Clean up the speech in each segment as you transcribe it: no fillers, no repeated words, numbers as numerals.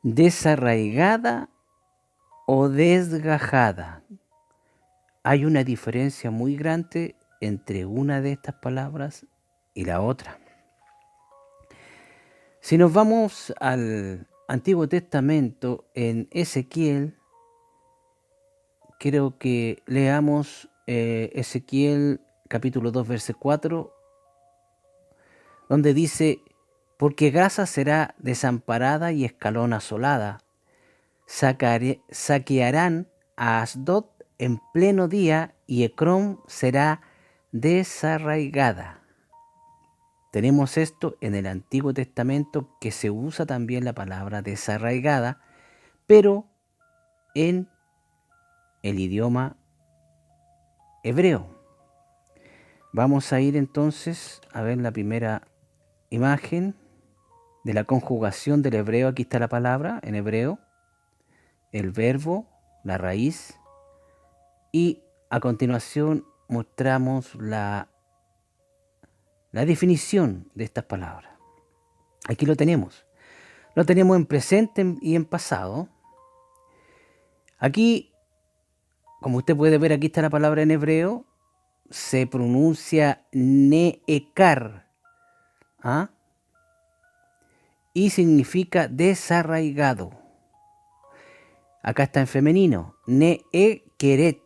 Desarraigada o desgajada. Hay una diferencia muy grande entre una de estas palabras y la otra. Si nos vamos al Antiguo Testamento, en Ezequiel, quiero que leamos Ezequiel capítulo 2, verso 4, donde dice: porque Gaza será desamparada y Escalón asolada. Saquearán a Asdod en pleno día y Ecrón será desarraigada. Tenemos esto en el Antiguo Testamento, que se usa también la palabra desarraigada, pero en el idioma hebreo. Vamos a ir entonces a ver la primera imagen de la conjugación del hebreo. Aquí está la palabra en hebreo, el verbo, la raíz, y a continuación mostramos la definición de estas palabras. Aquí lo tenemos en presente y en pasado. Aquí, como usted puede ver, aquí está la palabra en hebreo, se pronuncia neekar, ¿ah? Y significa desarraigado. Acá está en femenino, neekeret,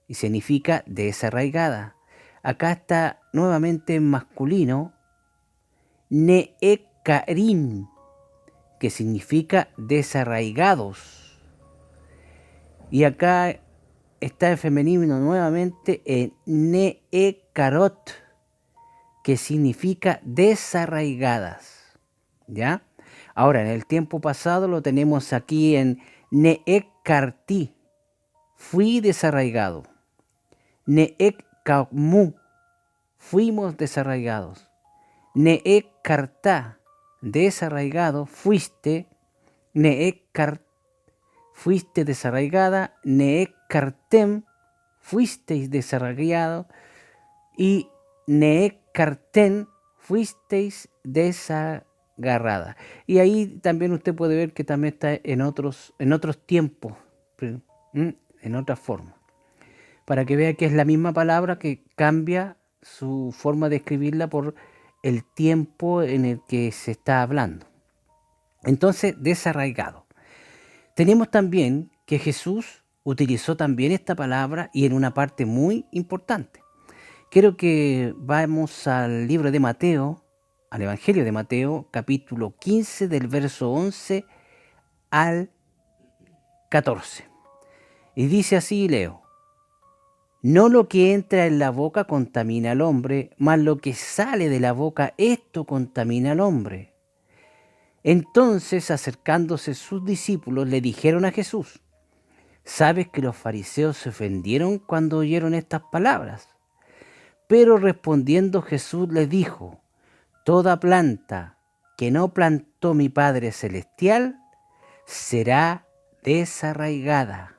y significa desarraigada. Acá está nuevamente en masculino, neekarim, que significa desarraigados. Y acá está en femenino nuevamente en neekarot, que significa desarraigadas. ¿Ya? Ahora, en el tiempo pasado lo tenemos aquí en neekarti, fui desarraigado. Neekkamu, fuimos desarraigados. Neekkarta, desarraigado, fuiste. Neekkart, fuiste desarraigada. Neekkartem, fuisteis desarraigado. Y neekkarten, fuisteis desagarrada. Y ahí también usted puede ver que también está en otros tiempos, en otra forma, para que vea que es la misma palabra, que cambia su forma de escribirla por el tiempo en el que se está hablando. Entonces, desarraigado. Tenemos también que Jesús utilizó también esta palabra, y en una parte muy importante. Quiero que vamos al libro de Mateo, al Evangelio de Mateo, capítulo 15, del verso 11 al 14. Y dice así, leo: no lo que entra en la boca contamina al hombre, mas lo que sale de la boca, esto contamina al hombre. Entonces, acercándose sus discípulos, le dijeron a Jesús: ¿sabes que los fariseos se ofendieron cuando oyeron estas palabras? Pero respondiendo Jesús les dijo: toda planta que no plantó mi Padre Celestial será desarraigada.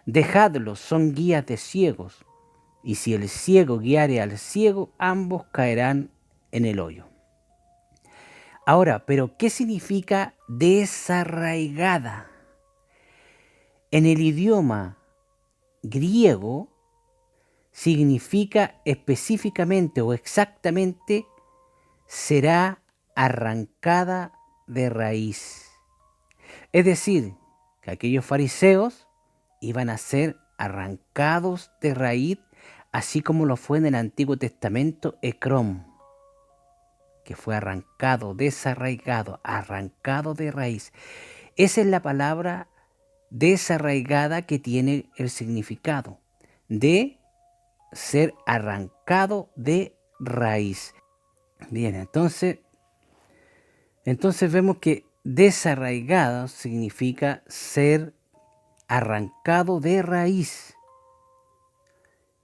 Dejadlos, son guías de ciegos, y si el ciego guiare al ciego, ambos caerán en el hoyo. Ahora, ¿pero qué significa desarraigada? En el idioma griego significa específicamente o exactamente será arrancada de raíz. Es decir, que aquellos fariseos iban a ser arrancados de raíz, así como lo fue en el Antiguo Testamento Ecrón, que fue arrancado, desarraigado, arrancado de raíz. Esa es la palabra desarraigada, que tiene el significado de ser arrancado de raíz. Bien, entonces vemos que desarraigado significa ser arrancado de raíz.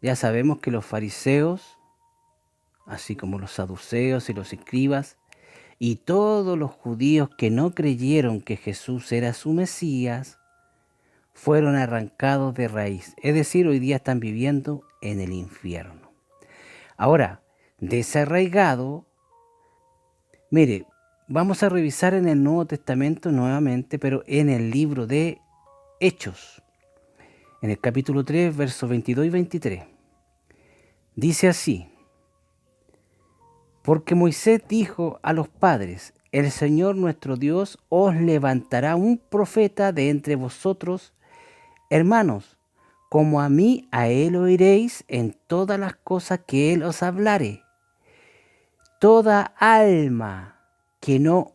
Ya sabemos que los fariseos, así como los saduceos y los escribas, y todos los judíos que no creyeron que Jesús era su Mesías, fueron arrancados de raíz. Es decir, hoy día están viviendo en el infierno. Ahora, desarraigado, mire, vamos a revisar en el Nuevo Testamento nuevamente, pero en el libro de Hechos, en el capítulo 3, versos 22 y 23. Dice así: porque Moisés dijo a los padres: el Señor nuestro Dios os levantará un profeta de entre vosotros, hermanos, como a mí, a él oiréis en todas las cosas que él os hablare. Toda alma que no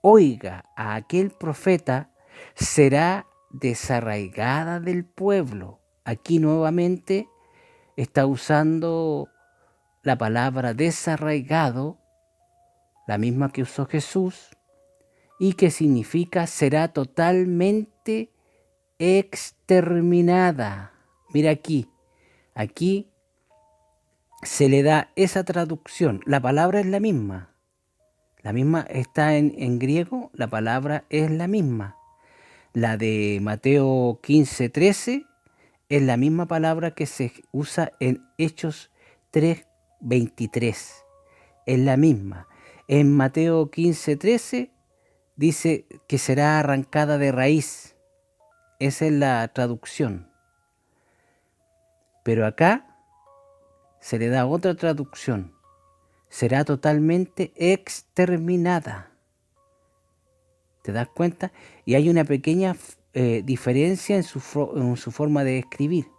oiga a aquel profeta será desarraigada del pueblo. Aquí nuevamente está usando la palabra desarraigado, la misma que usó Jesús, y que significa será totalmente exterminada. Mira aquí se le da esa traducción. La palabra es la misma está en griego, la palabra es la misma. La de Mateo 15:13 es la misma palabra que se usa en Hechos 3:23. Es la misma. En Mateo 15:13 dice que será arrancada de raíz. Esa es la traducción. Pero acá se le da otra traducción. Será totalmente exterminada. ¿Te das cuenta? Y hay una pequeña diferencia en su forma de escribir.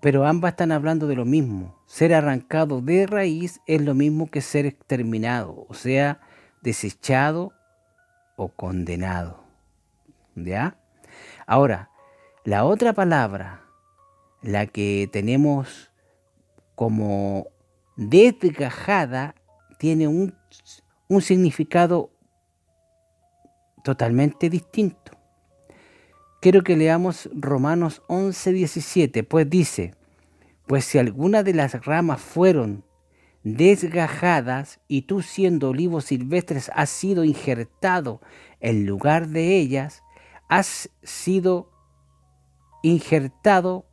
Pero ambas están hablando de lo mismo. Ser arrancado de raíz es lo mismo que ser exterminado, o sea, desechado o condenado. ¿Ya? Ahora, la otra palabra, la que tenemos como desgajada, tiene un significado totalmente distinto. Quiero que leamos Romanos 11:17, pues dice: pues si alguna de las ramas fueron desgajadas y tú, siendo olivos silvestres, has sido injertado en lugar de ellas, has sido injertado,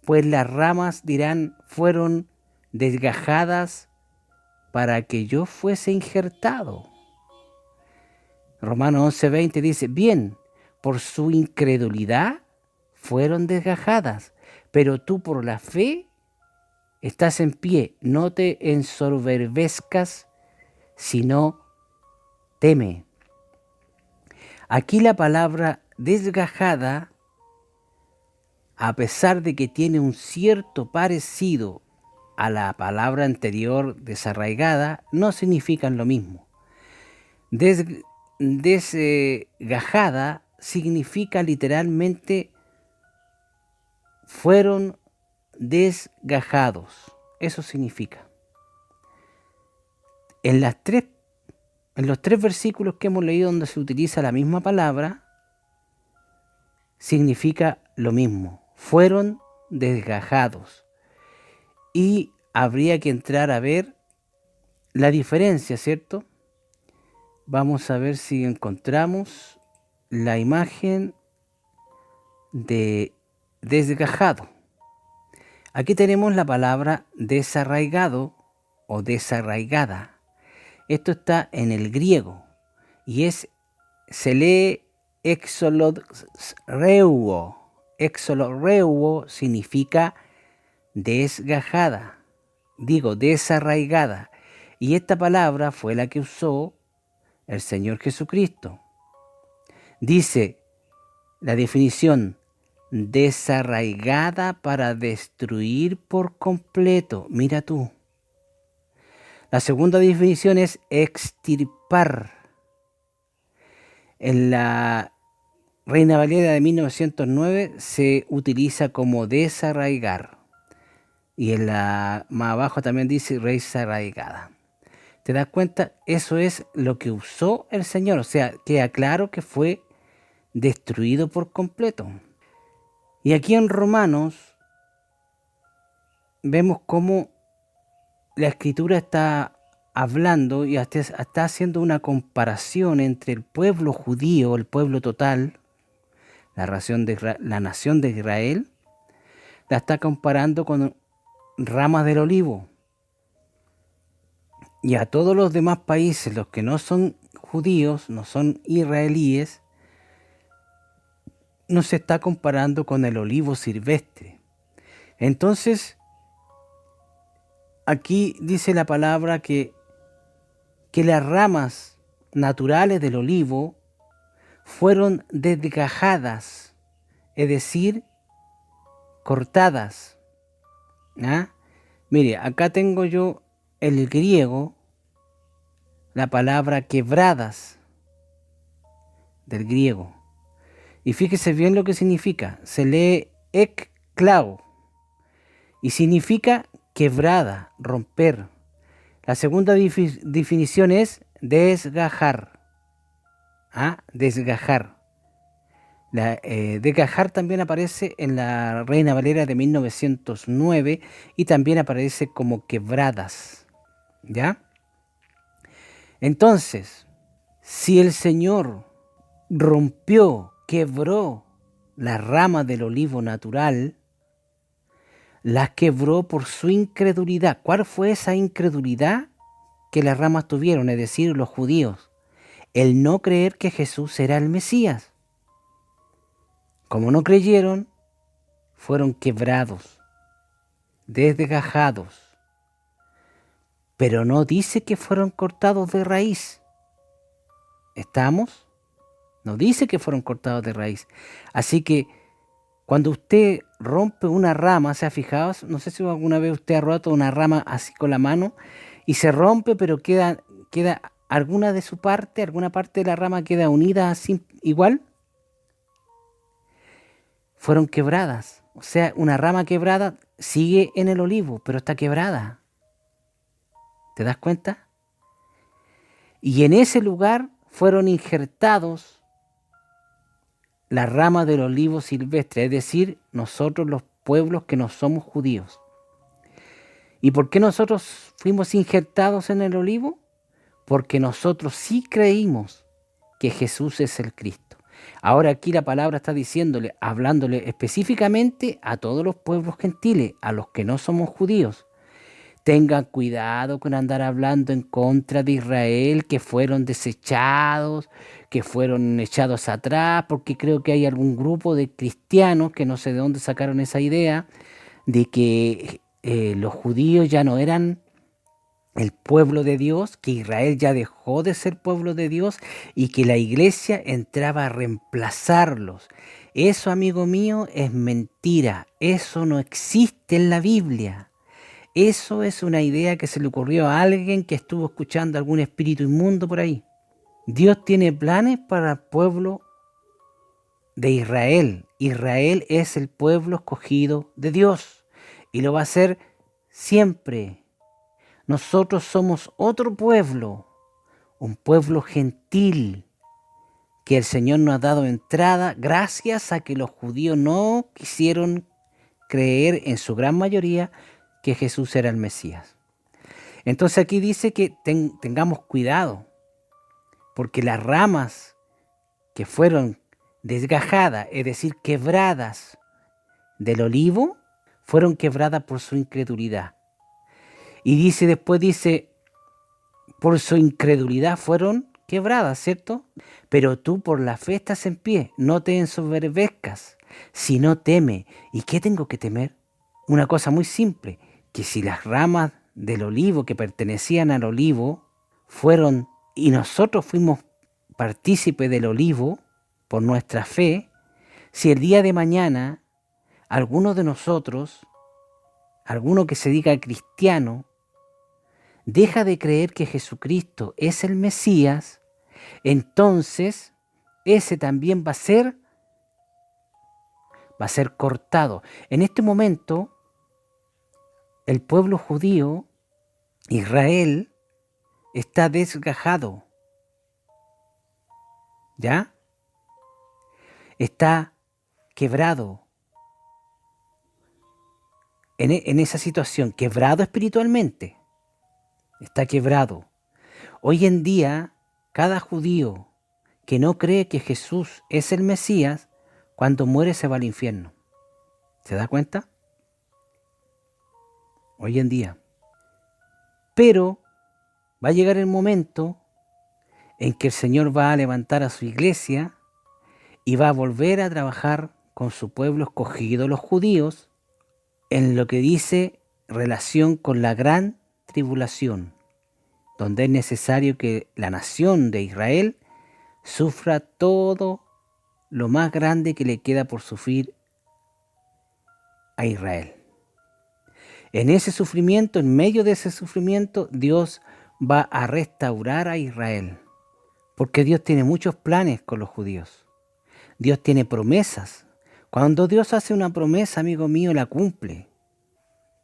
pues las ramas dirán: fueron desgajadas para que yo fuese injertado. Romanos 11:20 dice: bien, por su incredulidad fueron desgajadas, pero tú por la fe estás en pie. No te ensoberbezcas, sino teme. Aquí la palabra desgajada, a pesar de que tiene un cierto parecido a la palabra anterior desarraigada, no significan lo mismo. Desgajada significa literalmente fueron desgajados. Eso significa. En los tres versículos que hemos leído donde se utiliza la misma palabra, significa lo mismo. Fueron desgajados. Y habría que entrar a ver la diferencia, ¿cierto? Vamos a ver si encontramos la imagen de desgajado. Aquí tenemos la palabra desarraigado o desarraigada. Esto está en el griego y se lee exoloreuo. Exoloreuo significa desgajada, desarraigada. Y esta palabra fue la que usó el Señor Jesucristo. Dice la definición: desarraigada para destruir por completo. Mira tú. La segunda definición es extirpar. En la Reina Valera de 1909 se utiliza como desarraigar. Y en la más abajo también dice desarraigada. ¿Te das cuenta? Eso es lo que usó el Señor. O sea, queda claro que fue destruido por completo. Y aquí en Romanos vemos cómo la Escritura está hablando y está haciendo una comparación entre el pueblo judío, el pueblo total, la nación de Israel, la está comparando con ramas del olivo. Y a todos los demás países, los que no son judíos, no son israelíes, no se está comparando con el olivo silvestre. Entonces, aquí dice la palabra que las ramas naturales del olivo fueron desgajadas, es decir, cortadas. ¿Ah? Mire, acá tengo yo el griego, la palabra quebradas del griego. Y fíjese bien lo que significa. Se lee ekklao y significa quebrada, romper. La segunda definición es desgajar. ¿Ah? Desgajar. Desgajar también aparece en la Reina Valera de 1909 y también aparece como quebradas. ¿Ya? Entonces, si el Señor rompió, quebró las ramas del olivo natural, las quebró por su incredulidad. ¿Cuál fue esa incredulidad que las ramas tuvieron? Es decir, los judíos. El no creer que Jesús era el Mesías. Como no creyeron, fueron quebrados, desgajados. Pero no dice que fueron cortados de raíz. ¿Estamos? No dice que fueron cortados de raíz. Así que cuando usted rompe una rama, ¿se ha fijado? No sé si alguna vez usted ha roto una rama así con la mano y se rompe, pero queda alguna de su parte, alguna parte de la rama queda unida así igual. Fueron quebradas. O sea, una rama quebrada sigue en el olivo, pero está quebrada. ¿Te das cuenta? Y en ese lugar fueron injertados la rama del olivo silvestre, es decir, nosotros los pueblos que no somos judíos. ¿Y por qué nosotros fuimos injertados en el olivo? Porque nosotros sí creímos que Jesús es el Cristo. Ahora aquí la palabra está diciéndole, hablándole específicamente a todos los pueblos gentiles, a los que no somos judíos. Tengan cuidado con andar hablando en contra de Israel, que fueron desechados, que fueron echados atrás, porque creo que hay algún grupo de cristianos que no sé de dónde sacaron esa idea, de que los judíos ya no eran el pueblo de Dios, que Israel ya dejó de ser pueblo de Dios y que la iglesia entraba a reemplazarlos. Eso, amigo mío, es mentira. Eso no existe en la Biblia. Eso es una idea que se le ocurrió a alguien que estuvo escuchando algún espíritu inmundo por ahí. Dios tiene planes para el pueblo de Israel. Israel es el pueblo escogido de Dios y lo va a ser siempre. Nosotros somos otro pueblo, un pueblo gentil, que el Señor nos ha dado entrada gracias a que los judíos no quisieron creer en su gran mayoría que Jesús era el Mesías. Entonces aquí dice que tengamos cuidado, porque las ramas que fueron desgajadas, es decir, quebradas del olivo, fueron quebradas por su incredulidad. Y dice, por su incredulidad fueron quebradas, ¿cierto? Pero tú por la fe estás en pie, no te ensoberbezcas, sino teme. ¿Y qué tengo que temer? Una cosa muy simple, que si las ramas del olivo que pertenecían al olivo fueron, y nosotros fuimos partícipes del olivo por nuestra fe, si el día de mañana alguno de nosotros, alguno que se diga cristiano, deja de creer que Jesucristo es el Mesías, entonces ese también va a ser cortado. En este momento, el pueblo judío, Israel, está desgajado. ¿Ya? Está quebrado. En esa situación, quebrado espiritualmente. Está quebrado. Hoy en día, cada judío que no cree que Jesús es el Mesías, cuando muere se va al infierno. ¿Se da cuenta? Hoy en día. Pero Va a llegar el momento en que el Señor va a levantar a su iglesia y va a volver a trabajar con su pueblo escogido, los judíos, en lo que dice relación con la gran tribulación, donde es necesario que la nación de Israel sufra todo lo más grande que le queda por sufrir a Israel. En ese sufrimiento, en medio de ese sufrimiento, Dios va a restaurar a Israel, porque Dios tiene muchos planes con los judíos. Dios tiene promesas. Cuando Dios hace una promesa, amigo mío, la cumple.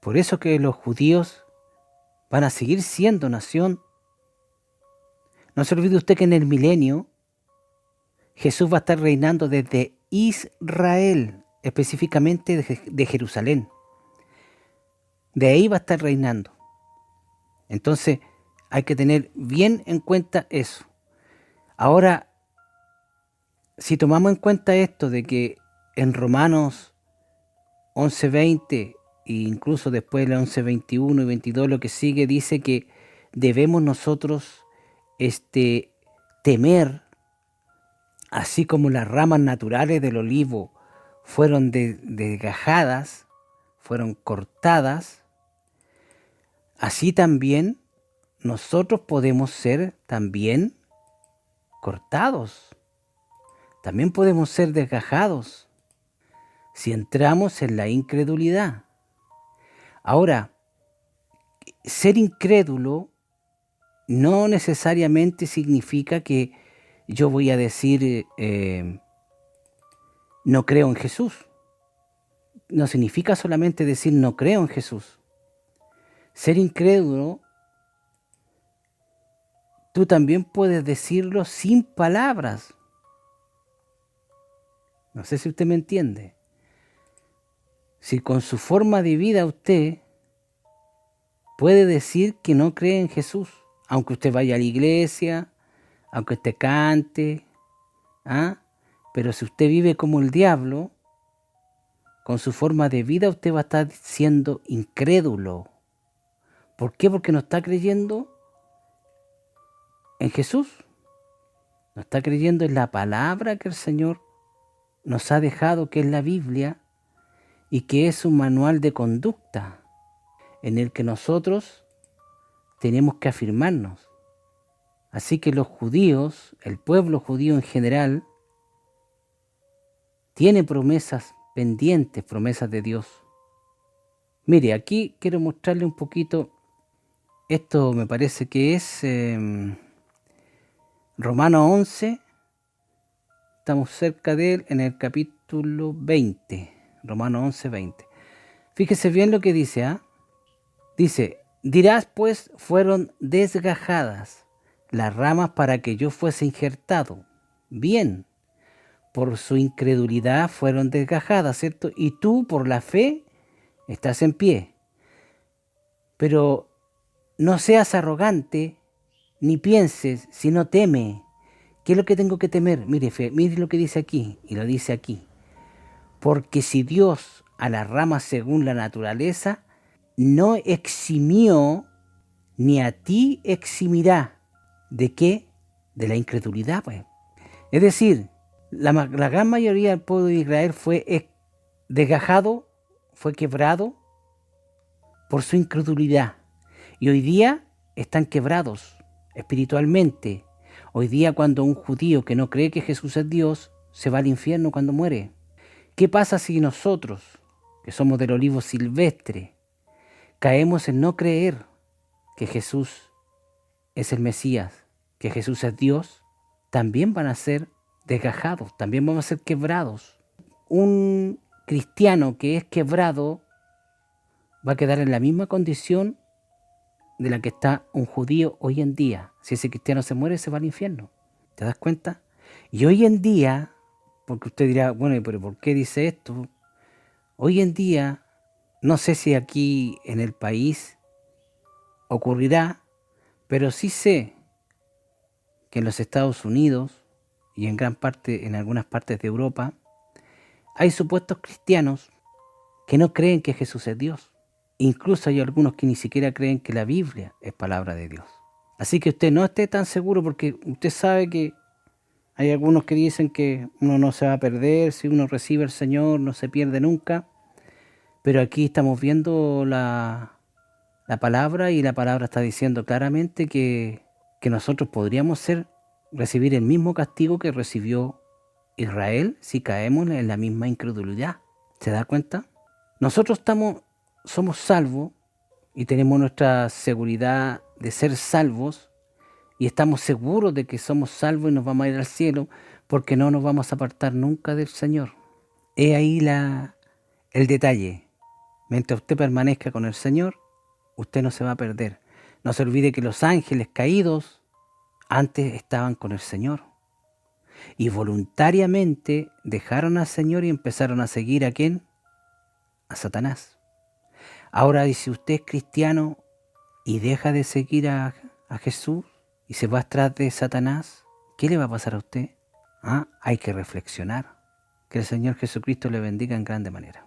Por eso que los judíos van a seguir siendo nación. No se olvide usted que en el milenio Jesús va a estar reinando desde Israel, específicamente de Jerusalén. De ahí va a estar reinando. Entonces hay que tener bien en cuenta eso. Ahora, si tomamos en cuenta esto de que en Romanos 11:20 e incluso después de 11:21 y 22 lo que sigue dice que debemos nosotros temer, así como las ramas naturales del olivo fueron desgajadas, fueron cortadas, así también nosotros podemos ser también cortados. También podemos ser desgajados si entramos en la incredulidad. Ahora, ser incrédulo no necesariamente significa que yo voy a decir no creo en Jesús. No significa solamente decir no creo en Jesús. Ser incrédulo, tú también puedes decirlo sin palabras. No sé si usted me entiende. Si con su forma de vida usted puede decir que no cree en Jesús, aunque usted vaya a la iglesia, aunque usted cante, pero si usted vive como el diablo, con su forma de vida usted va a estar siendo incrédulo. ¿Por qué? Porque no está creyendo en Jesús. No está creyendo en la palabra que el Señor nos ha dejado, que es la Biblia, y que es un manual de conducta en el que nosotros tenemos que afirmarnos. Así que los judíos, el pueblo judío en general, tiene promesas pendientes, promesas de Dios. Mire, aquí quiero mostrarle un poquito, esto me parece que es Romanos 11, estamos cerca de él en el capítulo 20, Romanos 11, 20. Fíjese bien lo que dice, Dice, dirás pues, fueron desgajadas las ramas para que yo fuese injertado. Bien, por su incredulidad fueron desgajadas, ¿cierto? Y tú por la fe estás en pie. Pero no seas arrogante, ni pienses, sino teme. ¿Qué es lo que tengo que temer? Mire lo que dice aquí, y lo dice aquí. Porque si Dios a las ramas según la naturaleza no eximió, ni a ti eximirá. ¿De qué? De la incredulidad, pues. Es decir, la gran mayoría del pueblo de Israel fue desgajado, fue quebrado por su incredulidad. Y hoy día están quebrados espiritualmente. Hoy día cuando un judío que no cree que Jesús es Dios, se va al infierno cuando muere. ¿Qué pasa si nosotros, que somos del olivo silvestre, caemos en no creer que Jesús es el Mesías, que Jesús es Dios? También van a ser desgajados, también vamos a ser quebrados. Un cristiano que es quebrado va a quedar en la misma condición de la que está un judío hoy en día. Si ese cristiano se muere, se va al infierno. ¿Te das cuenta? Y hoy en día, porque usted dirá, bueno, pero ¿por qué dice esto? Hoy en día, no sé si aquí en el país ocurrirá, pero sí sé que en los Estados Unidos y en algunas partes de Europa, hay supuestos cristianos que no creen que Jesús es Dios. Incluso hay algunos que ni siquiera creen que la Biblia es palabra de Dios. Así que usted no esté tan seguro porque usted sabe que hay algunos que dicen que uno no se va a perder, si uno recibe al Señor no se pierde nunca, pero aquí estamos viendo la palabra y la palabra está diciendo claramente que nosotros podríamos recibir el mismo castigo que recibió Israel si caemos en la misma incredulidad. ¿Se da cuenta? Nosotros somos salvos y tenemos nuestra seguridad de ser salvos y estamos seguros de que somos salvos y nos vamos a ir al cielo porque no nos vamos a apartar nunca del Señor. He ahí el detalle. Mientras usted permanezca con el Señor, usted no se va a perder. No se olvide que los ángeles caídos antes estaban con el Señor y voluntariamente dejaron al Señor y empezaron a seguir ¿a quién? A Satanás. Ahora, si usted es cristiano y deja de seguir a Jesús y se va atrás de Satanás, ¿qué le va a pasar a usted? Hay que reflexionar. Que el Señor Jesucristo le bendiga en grande manera.